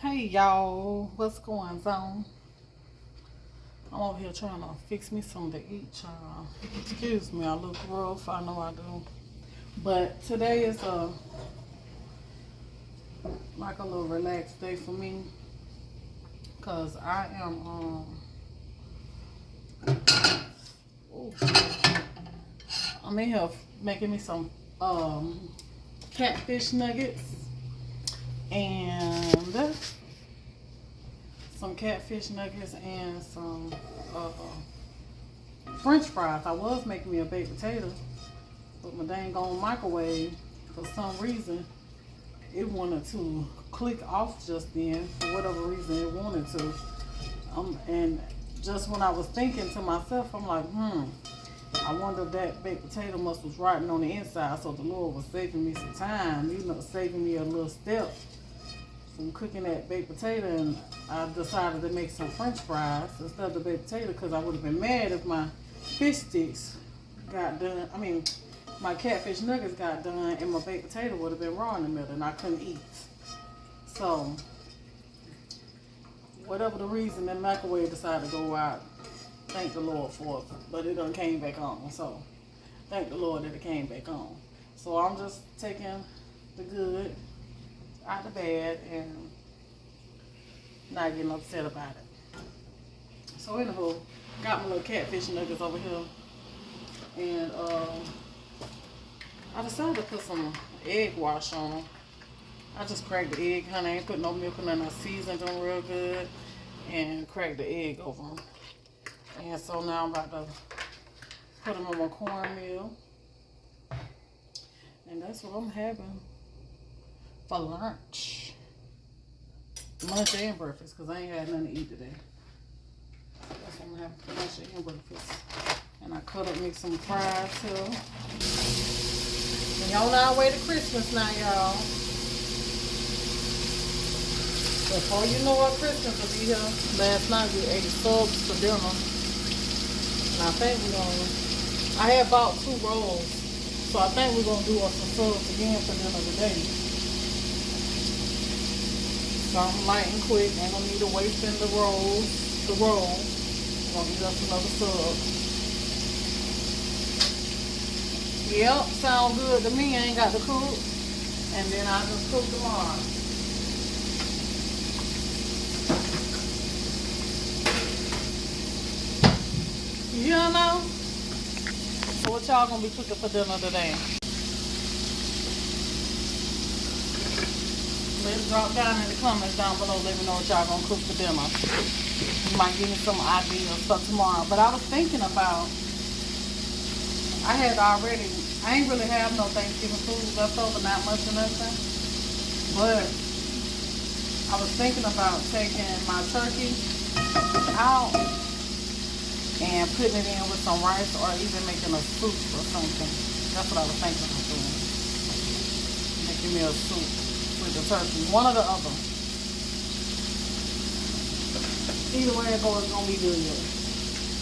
Hey y'all, what's going on? I'm over here trying to fix me something to eat, y'all. Excuse me, I look rough, I know I do. But today is like a little relaxed day for me. Cause I am ooh, I'm in here making me some catfish nuggets and some catfish nuggets and some French fries. I was making me a baked potato, but my dang on microwave, for some reason, it wanted to click off just then. For whatever reason, it wanted to. And just when I was thinking to myself, I'm like, I wonder if that baked potato must was rotting on the inside, so the Lord was saving me some time, saving me a little step from cooking that baked potato, and I decided to make some French fries instead of the baked potato because I would have been mad if my fish sticks got done. I mean, my catfish nuggets got done and my baked potato would have been raw in the middle and I couldn't eat. So, whatever the reason, the microwave decided to go out. Thank the Lord for it, but it done came back on. So, thank the Lord that it came back on. So, I'm just taking the good out the bed and not getting upset about it. So anywho, got my little catfish nuggets over here, and I decided to put some egg wash on them. I just cracked the egg, honey. I ain't put no milk in them. I seasoned them real good and cracked the egg over them. And so now I'm about to put them on my cornmeal, and that's what I'm having for lunch and breakfast, because I ain't had nothing to eat today. That's what I'm having for lunch and breakfast. And I cut up me some fries too. We on our way to Christmas now, y'all. Before you know what, Christmas will be here. Last night we ate subs for dinner, and I think I had bought 2 rolls, so I think we're gonna do us some subs again for dinner today. Something light and quick, ain't gonna need to waste in the roll. We're gonna eat us another sub. Yep, sound good to me. I ain't got to cook. And then I'll just cook tomorrow. You know? So what y'all gonna be cooking for dinner today? Let's drop down in the comments down below. Let me know what y'all gonna cook for dinner. You might give me some ideas for tomorrow. But I was thinking about, I ain't really have no Thanksgiving food left over, not much or nothing. But I was thinking about taking my turkey out and putting it in with some rice, or even making a soup or something. That's what I was thinking of doing. Making me a soup with the turkey, one or the other. Either way it goes, it's gonna be good.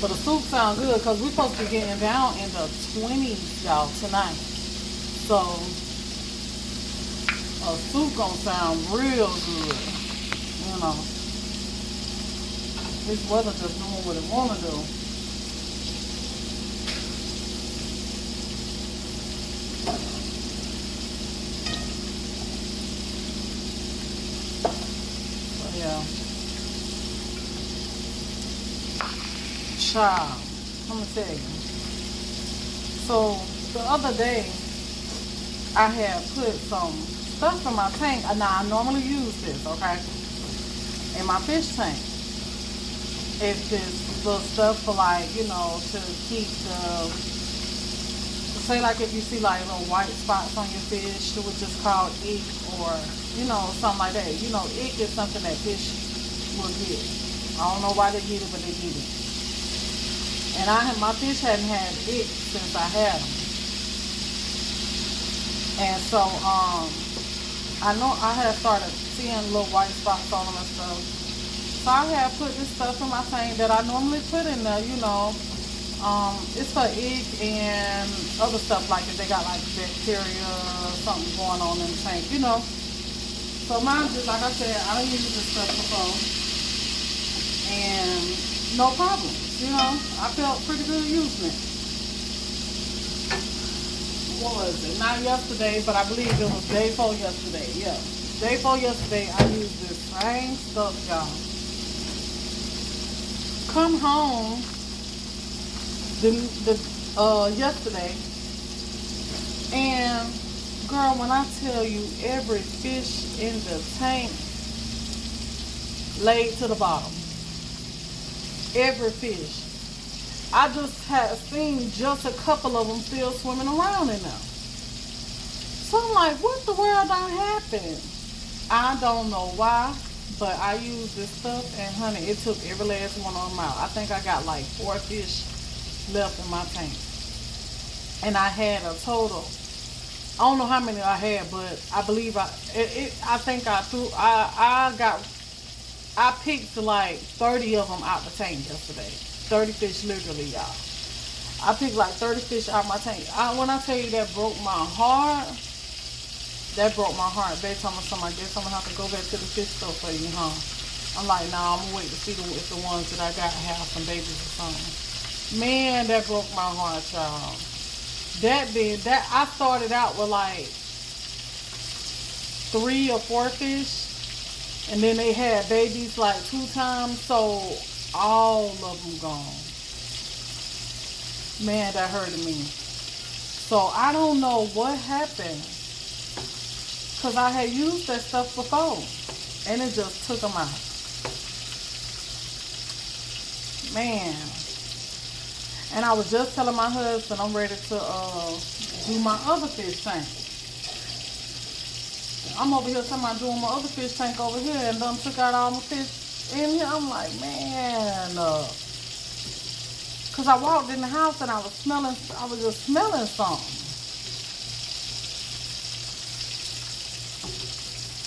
But the soup sounds good because we're supposed to be getting down in the 20s, y'all, tonight. So a soup gonna sound real good. You know, this weather just doing what it wanna do. Yeah. Child, let me tell you. So the other day, I had put some stuff in my tank. Now I normally use this, okay, in my fish tank. It's this little stuff for, like, to keep say, like, if you see like little white spots on your fish, which is called ick, or something like that. Ick is something that fish will get. I don't know why they get it, but they get it. And my fish hadn't had ick since I had them. And so I know I had started seeing little white spots on them and stuff. So I had put this stuff in my tank that I normally put in there, it's for ick and other stuff, like if they got like bacteria or something going on in the tank, So mine, just like I said, I don't use this stuff before, and no problem. You know, I felt pretty good using it. What was it? Not yesterday, but I believe it was day 4 yesterday. Yeah, day 4 yesterday. I used this same stuff, y'all. Come home yesterday, and girl, when I tell you, every fish in the tank laid to the bottom. Every fish. I just had seen just a couple of them still swimming around in there. So I'm like, what the world done happened? I don't know why, but I used this stuff, and honey, it took every last one of them out. I think I got like 4 fish left in my tank. And I had a total, I don't know how many I had, but I believe I picked like 30 of them out the tank yesterday. 30 fish literally, y'all. I picked like 30 fish out my tank. When I tell you that broke my heart, that broke my heart. They told me something, I guess I'm gonna have to go back to the fish store for you, huh? I'm like, nah, I'm gonna wait to see if the ones that I got have some babies or something. Man, that broke my heart, y'all. I started out with like 3 or 4 fish, and then they had babies like 2 times, so all of them gone. Man, that hurted me. So I don't know what happened, because I had used that stuff before, and it just took them out. Man. And I was just telling my husband I'm ready to do my other fish tank. I'm over here talking about doing my other fish tank over here, and done took out all my fish in here. I'm like, man, because I walked in the house and I was just smelling something.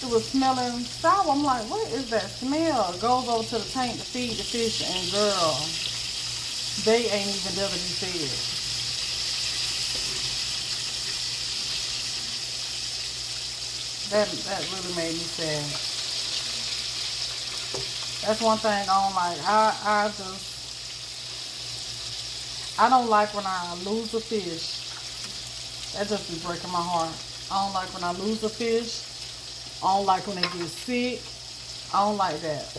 It was smelling sour. I'm like, what is that smell? Goes over to the tank to feed the fish, and girl, they ain't even never be fed. That really made me sad. That's one thing I don't like. I don't like when I lose a fish. That just be breaking my heart. I don't like when I lose a fish. I don't like when they get sick. I don't like that.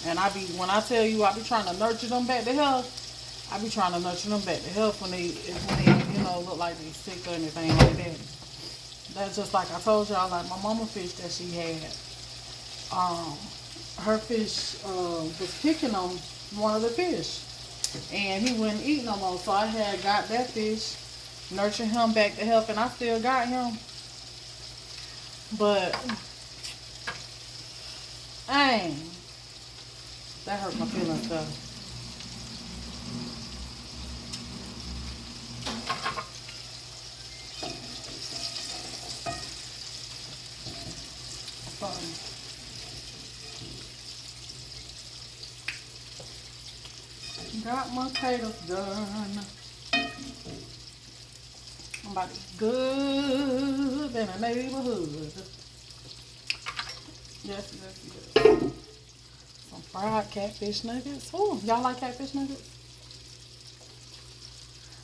And when I tell you, I be trying to nurture them back to health. I be trying to nurture them back to health when they look like they sick or anything like that. That's just like I told y'all, like my mama fish that she had. Her fish was picking on one of the fish, and he wouldn't eat no more. So I had got that fish, nurturing him back to health, and I still got him. But dang, that hurt my feelings though. Got my potatoes done. I'm about to be good in the neighborhood. Yes. Some fried catfish nuggets. Oh, y'all like catfish nuggets?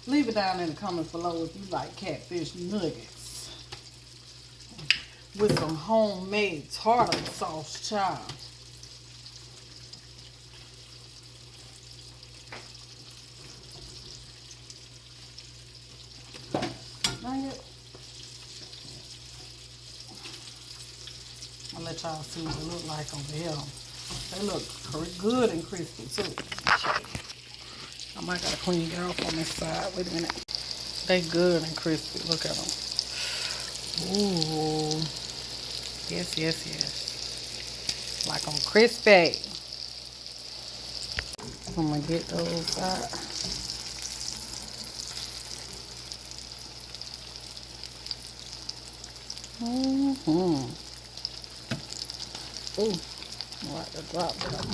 Leave it down in the comments below if you like catfish nuggets with some homemade tartar sauce, child. I'll let y'all see what it look like over here. They look good and crispy too. I might gotta clean it off on this side. Wait a minute. They good and crispy. Look at them. Ooh. Yes. Like them crispy. I'm gonna get those out. Ooh, I like to drop it on.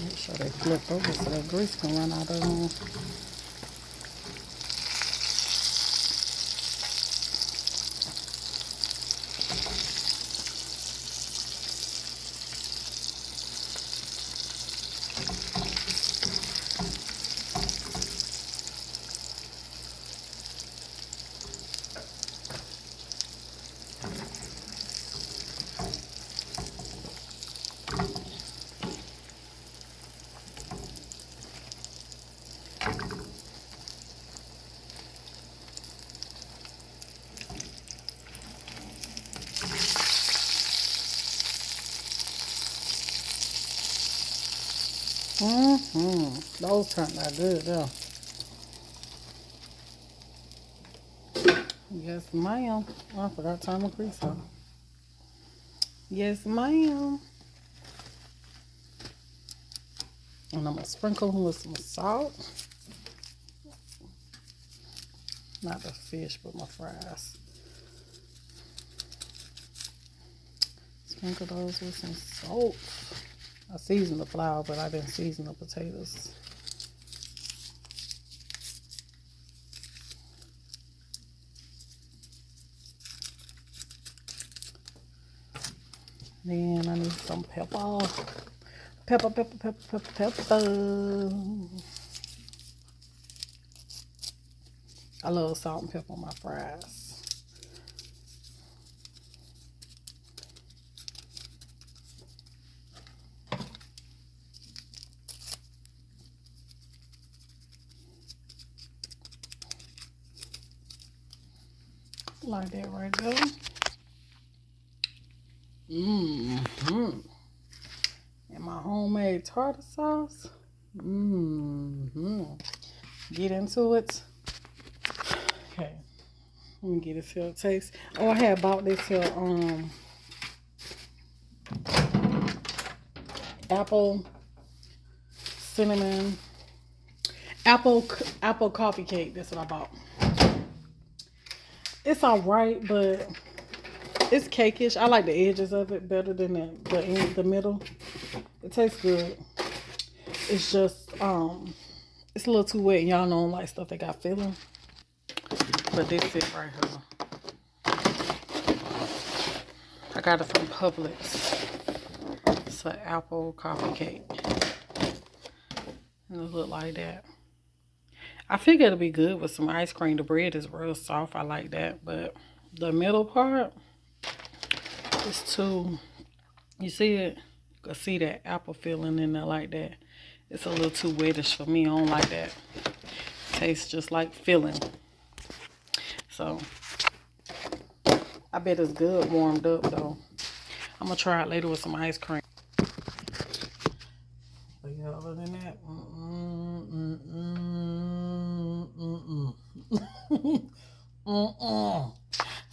Make sure they flip over so that grease can run out of them. Those turned out good though. Yes, ma'am. Oh, I forgot to turn my grease on. Yes, ma'am. And I'm gonna sprinkle them with some salt. Not the fish, but my fries. Sprinkle those with some salt. I seasoned the flour, but I didn't season the potatoes. Then I need some pepper. Pepper. I love salt and pepper on my fries. Like that right there. And my homemade tartar sauce. Get into it. Okay. Let me get it to a taste. Oh, I had bought this here apple cinnamon apple coffee cake. That's what I bought. It's alright, but it's cakeish. I like the edges of it better than the middle. It tastes good. It's just it's a little too wet. Y'all know I don't like stuff that got filling. But this it right here. I got it from Publix. It's an apple coffee cake. And it look like that. I figure it'll be good with some ice cream. The bread is real soft. I like that. But the middle part is too... You see it? You can see that apple filling in there like that. It's a little too wettish for me. I don't like that. Tastes just like filling. So, I bet it's good warmed up though. I'm going to try it later with some ice cream. But yeah, other than that,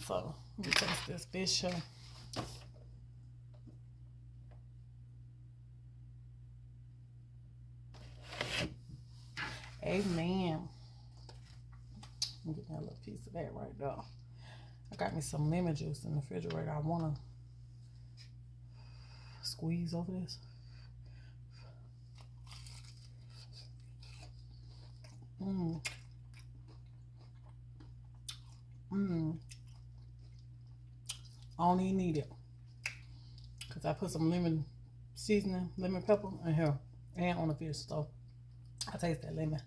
So, let me taste this fish here. Amen. Let me get that little piece of that right there. I got me some lemon juice in the refrigerator. I want to squeeze over this. I don't even need it. Because I put some lemon seasoning, lemon pepper in here and on the fish. So I taste that lemon.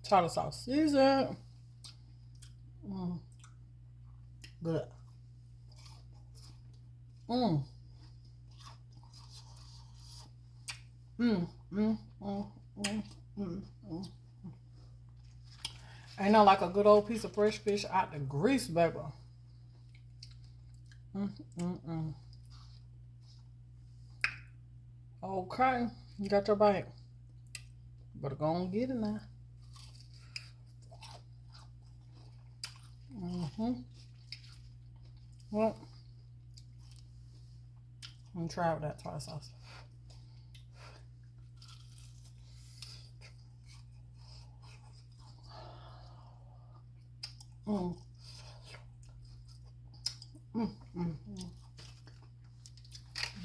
Tartar sauce season. Good. Ain't not like a good old piece of fresh fish out the grease, baby. Okay, you got your bite. Better go and get it now. Well, I'm gonna try with that tartar sauce.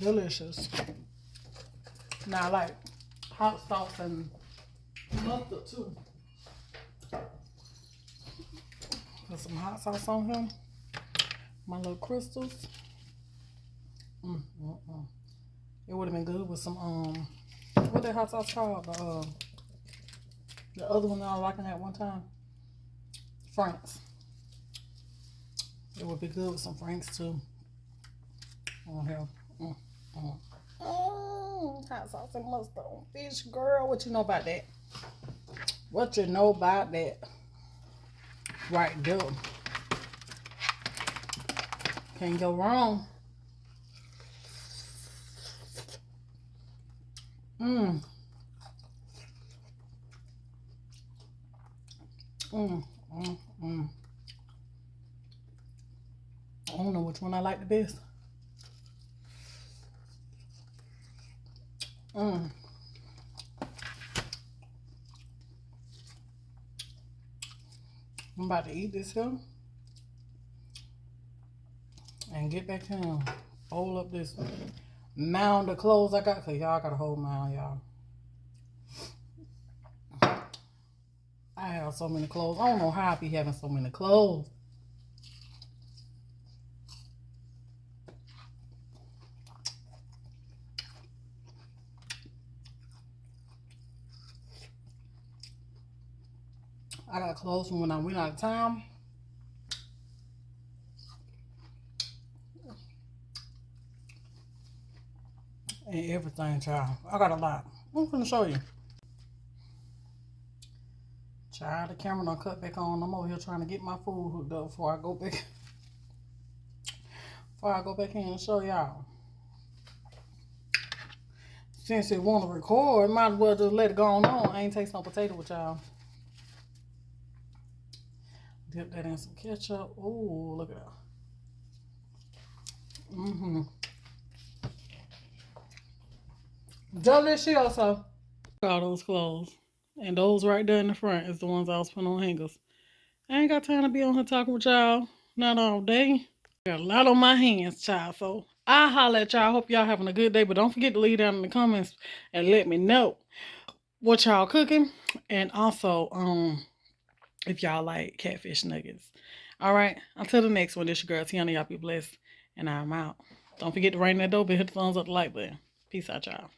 Delicious. Now I like hot sauce and mustard too. Put some hot sauce on here. My little crystals. It would have been good with some what that hot sauce called? The other one I was liking at one time. Frank's. It would be good with some Frank's too. On here. Hot sauce and mustard on fish, girl. What you know about that? What you know about that? Right there. Can't go wrong. Mmm. Mmm. Mmm. Mmm. I don't know which one I like the best. Mmm. I'm about to eat this here and get back home. Fold up this mound of clothes I got, cause y'all got a whole mound, y'all. I have so many clothes. I don't know how I be having so many clothes. I got clothes from when I went out of town. And everything, child. I got a lot. I'm gonna show you. Child, the camera done cut back on. I'm over here trying to get my food hooked up before I go back. Before I go back in and show y'all. Since it want to record, might as well just let it go on. I ain't taste no potato with y'all. Dip that in some ketchup. Ooh, look at that. Mm-hmm. Delicioso. All those clothes. And those right there in the front is the ones I was putting on hangers. I ain't got time to be on here talking with y'all. Not all day. Got a lot on my hands, child. So I'll holler at y'all. Hope y'all having a good day. But don't forget to leave down in the comments and let me know what y'all cooking. And also, if y'all like catfish nuggets. All right. Until the next one, this your girl Tiana. Y'all be blessed. And I'm out. Don't forget to ring that doorbell. Hit the thumbs up, the like button. Peace out, y'all.